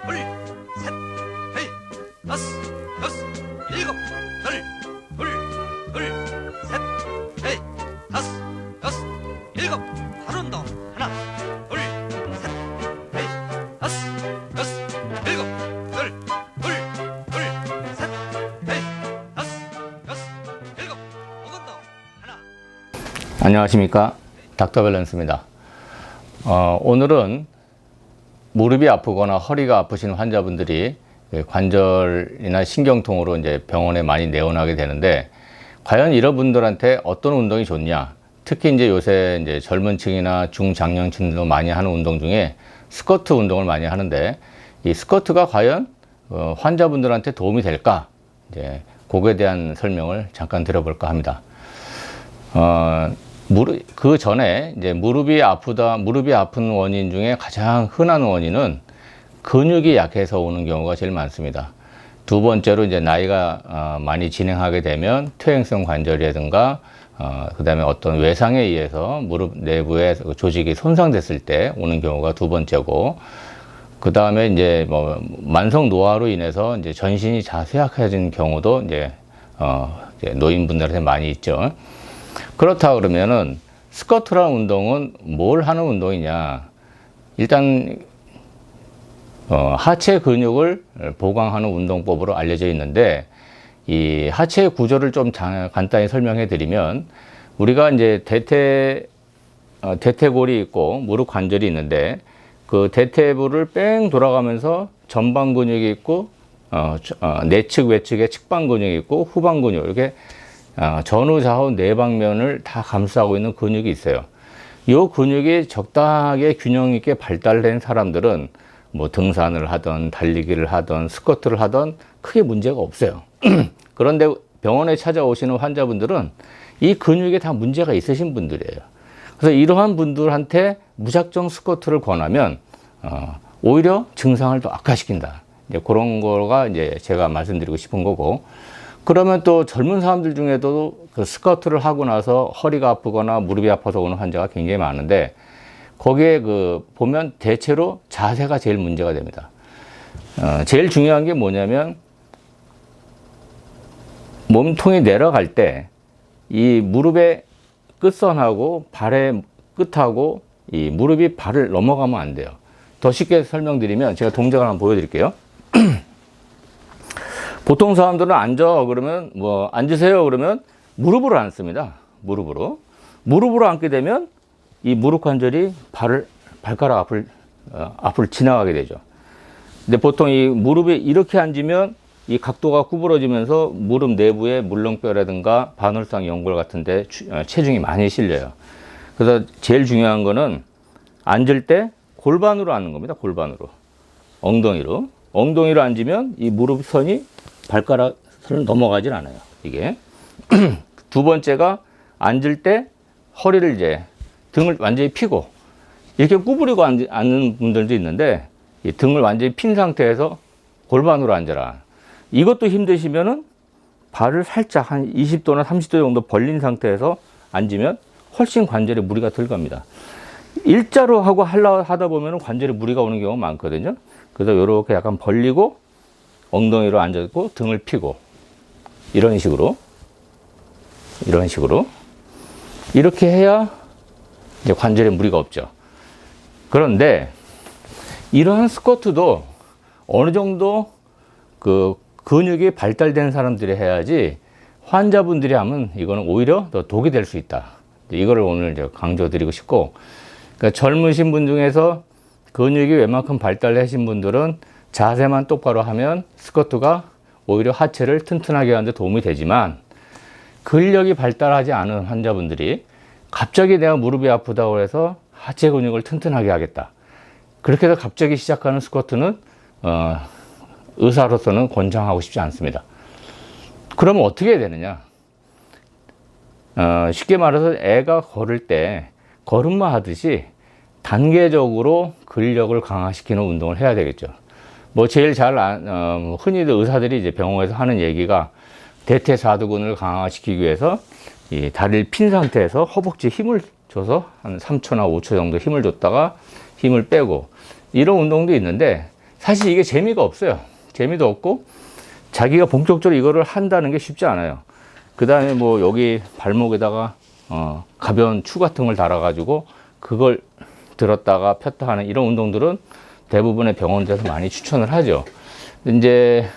둘, 셋, 넷, 다섯, 여섯, 일곱, 둘, 셋, 넷, 다섯, 여섯, 일곱. 바로 운동. 하나, 둘, 셋, 넷, 다섯, 여섯, 일곱, 셋, 넷, 다섯, 여섯, 일곱. 운동. 하나. 안녕하십니까, 닥터밸런스입니다. 오늘은 무릎이 아프거나 허리가 아프신 환자분들이 관절이나 신경통으로 이제 병원에 많이 내원하게 되는데, 과연 이런 분들한테 어떤 운동이 좋냐? 특히 이제 요새 이제 젊은 층이나 중장년층들도 많이 하는 운동 중에 스쿼트 운동을 많이 하는데, 이 스쿼트가 과연 환자분들한테 도움이 될까? 이제 그거에 대한 설명을 잠깐 드려볼까 합니다. 그 전에 이제 무릎이 아픈 원인 중에 가장 흔한 원인은 근육이 약해서 오는 경우가 제일 많습니다. 두 번째로 이제 나이가 많이 진행하게 되면 퇴행성 관절이라든가 그 다음에 어떤 외상에 의해서 무릎 내부의 조직이 손상됐을 때 오는 경우가 두 번째고, 그 다음에 이제 뭐 만성 노화로 인해서 이제 전신이 자세약해진 경우도 이제 노인분들한테 많이 있죠. 그렇다 그러면은 스쿼트라는 운동은 뭘 하는 운동이냐? 일단 하체 근육을 보강하는 운동법으로 알려져 있는데, 이 하체의 구조를 좀 간단히 설명해 드리면, 우리가 이제 대퇴골이 있고 무릎 관절이 있는데, 그 대퇴부를 뺑 돌아가면서 전방 근육이 있고 내측 외측에 측방 근육이 있고 후방 근육, 이렇게 전후 좌우 네 방면을 다 감싸고 있는 근육이 있어요. 이 근육이 적당하게 균형 있게 발달된 사람들은 뭐 등산을 하던 달리기를 하던 스쿼트를 하던 크게 문제가 없어요. 그런데 병원에 찾아오시는 환자분들은 이 근육에 다 문제가 있으신 분들이에요. 그래서 이러한 분들한테 무작정 스쿼트를 권하면 오히려 증상을 더 악화시킨다. 이제 그런 거가 이제 제가 말씀드리고 싶은 거고, 그러면 또 젊은 사람들 중에도 그 스쿼트를 하고 나서 허리가 아프거나 무릎이 아파서 오는 환자가 굉장히 많은데, 거기에 보면 대체로 자세가 제일 문제가 됩니다. 제일 중요한 게 뭐냐면, 몸통이 내려갈 때 이 무릎의 끝선하고 발의 끝하고 이 무릎이 발을 넘어가면 안 돼요. 더 쉽게 설명드리면 제가 동작을 한번 보여드릴게요. 보통 사람들은 앉아 그러면 뭐 앉으세요 그러면 무릎으로 앉습니다. 무릎으로 앉게 되면 이 무릎 관절이 발가락 앞을 지나가게 되죠. 근데 보통 이 무릎이 이렇게 앉으면 이 각도가 구부러지면서 무릎 내부에 물렁뼈라든가 반월상 연골 같은데 체중이 많이 실려요. 그래서 제일 중요한 거는 앉을 때 골반으로 앉는 겁니다. 골반으로, 엉덩이로 앉으면 이 무릎선이 발가락을 넘어가질 않아요. 이게 두 번째가, 앉을 때 허리를 이제 등을 완전히 펴고 이렇게 구부리고 앉는 분들도 있는데, 이 등을 완전히 핀 상태에서 골반으로 앉아라. 이것도 힘드시면은 발을 살짝 한 20도나 30도 정도 벌린 상태에서 앉으면 훨씬 관절에 무리가 덜 갑니다. 일자로 하다 보면 관절에 무리가 오는 경우가 많거든요. 그래서 이렇게 약간 벌리고 엉덩이로 앉았고 등을 펴고 이런 식으로 이렇게 해야 이제 관절에 무리가 없죠. 그런데 이러한 스쿼트도 어느 정도 근육이 발달된 사람들이 해야지, 환자분들이 하면 이거는 오히려 더 독이 될 수 있다. 이거를 오늘 이제 강조드리고 싶고, 그러니까 젊으신 분 중에서 근육이 웬만큼 발달하신 분들은 자세만 똑바로 하면 스쿼트가 오히려 하체를 튼튼하게 하는 데 도움이 되지만, 근력이 발달하지 않은 환자분들이 갑자기 내가 무릎이 아프다고 해서 하체 근육을 튼튼하게 하겠다, 그렇게 해서 갑자기 시작하는 스쿼트는 의사로서는 권장하고 싶지 않습니다. 그러면 어떻게 해야 되느냐? 쉽게 말해서 애가 걸을 때 걸음마 하듯이 단계적으로 근력을 강화시키는 운동을 해야 되겠죠. 뭐 제일 흔히들 의사들이 이제 병원에서 하는 얘기가, 대퇴사두근을 강화시키기 위해서 이 다리를 핀 상태에서 허벅지에 힘을 줘서 한 3초나 5초 정도 힘을 줬다가 힘을 빼고, 이런 운동도 있는데, 사실 이게 재미가 없어요. 재미도 없고 자기가 본격적으로 이거를 한다는 게 쉽지 않아요. 그 다음에 뭐 여기 발목에다가 가벼운 추 같은 걸 달아가지고 그걸 들었다가 폈다 하는 이런 운동들은 대부분의 병원들에서 많이 추천을 하죠. 이제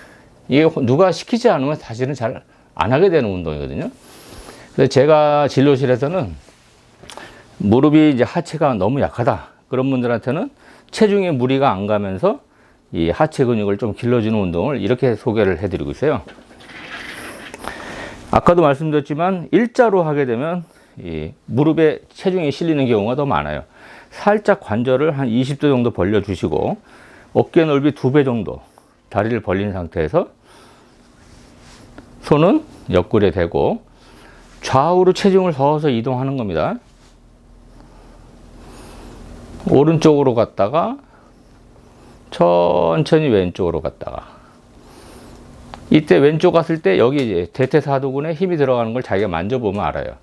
이게 누가 시키지 않으면 사실은 잘 안 하게 되는 운동이거든요. 그래서 제가 진료실에서는 무릎이 이제 하체가 너무 약하다. 그런 분들한테는 체중에 무리가 안 가면서 이 하체 근육을 좀 길러주는 운동을 이렇게 소개를 해드리고 있어요. 아까도 말씀드렸지만 일자로 하게 되면 이 무릎에 체중이 실리는 경우가 더 많아요. 살짝 관절을 한 20도 정도 벌려주시고 어깨 넓이 2배 정도 다리를 벌린 상태에서 손은 옆구리에 대고 좌우로 체중을 서서 이동하는 겁니다. 오른쪽으로 갔다가 천천히 왼쪽으로 갔다가 이때 왼쪽 갔을 때 여기 이제 대퇴사두근에 힘이 들어가는 걸 자기가 만져보면 알아요.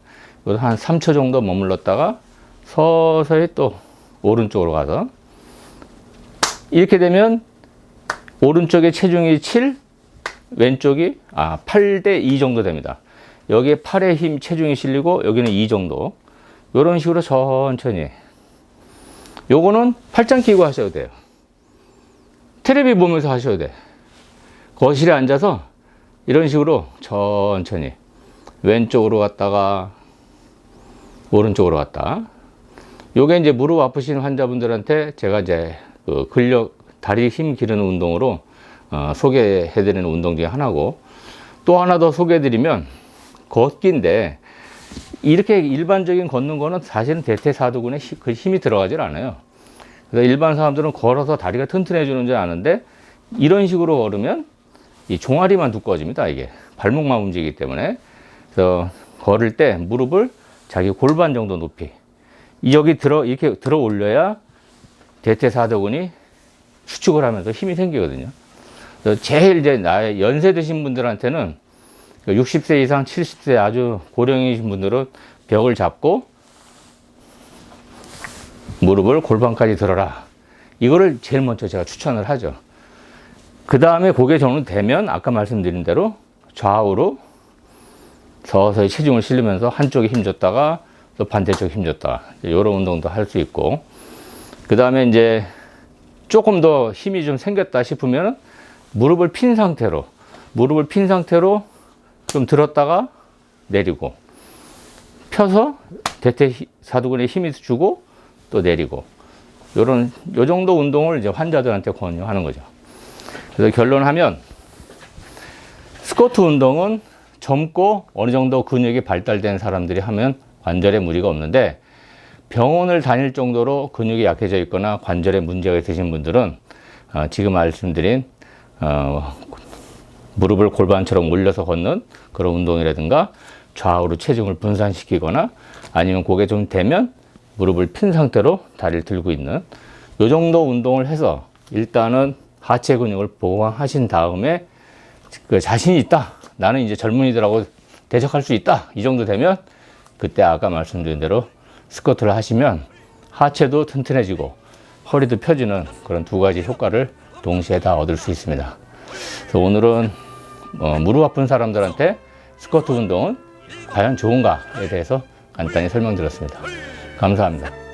한 3초 정도 머물렀다가 서서히 또 오른쪽으로 가서 이렇게 되면 오른쪽에 체중이 7, 왼쪽이 8대 2 정도 됩니다. 여기에 8의 힘 체중이 실리고 여기는 2 정도. 이런 식으로 천천히. 요거는 팔짱 끼고 하셔도 돼요. 테레비 보면서 하셔도 돼. 거실에 앉아서 이런 식으로 천천히 왼쪽으로 갔다가 오른쪽으로 갔다. 요게 이제 무릎 아프신 환자분들한테 제가 이제 그 근력 다리 힘 기르는 운동으로 소개해드리는 운동 중에 하나고, 또 하나 더 소개해드리면 걷기인데 이렇게 일반적인 걷는 거는 사실은 대퇴사두근에 그 힘이 들어가질 않아요. 그래서 일반 사람들은 걸어서 다리가 튼튼해지는 줄 아는데 이런 식으로 걸으면 이 종아리만 두꺼워집니다. 이게 발목만 움직이기 때문에. 그래서 걸을 때 무릎을 자기 골반 정도 높이 여기 이렇게 들어 올려야 대퇴사두근이 수축을 하면서 힘이 생기거든요. 그래서 제일 이제 나이 연세 드신 분들한테는 60세 이상 70세 아주 고령이신 분들은 벽을 잡고 무릎을 골반까지 들어라. 이거를 제일 먼저 제가 추천을 하죠. 그 다음에 고개 정도되면 아까 말씀드린 대로 좌우로 서서히 체중을 실리면서 한쪽에 힘줬다가 또 반대쪽에 힘줬다가 이런 운동도 할 수 있고, 그 다음에 이제 조금 더 힘이 좀 생겼다 싶으면 무릎을 핀 상태로 좀 들었다가 내리고 펴서 대퇴사두근에 힘이 주고 또 내리고 요 정도 운동을 이제 환자들한테 권유하는 거죠. 그래서 결론하면 스쿼트 운동은 젊고 어느 정도 근육이 발달된 사람들이 하면 관절에 무리가 없는데, 병원을 다닐 정도로 근육이 약해져 있거나 관절에 문제가 있으신 분들은 지금 말씀드린 무릎을 골반처럼 올려서 걷는 그런 운동이라든가 좌우로 체중을 분산시키거나 아니면 고개 좀 대면 무릎을 핀 상태로 다리를 들고 있는 이 정도 운동을 해서 일단은 하체 근육을 보강하신 다음에 그 자신이 있다, 나는 이제 젊은이들하고 대적할 수 있다, 이 정도 되면 그때 아까 말씀드린 대로 스쿼트를 하시면 하체도 튼튼해지고 허리도 펴지는 그런 두 가지 효과를 동시에 다 얻을 수 있습니다. 그래서 오늘은 무릎 아픈 사람들한테 스쿼트 운동은 과연 좋은가에 대해서 간단히 설명드렸습니다. 감사합니다.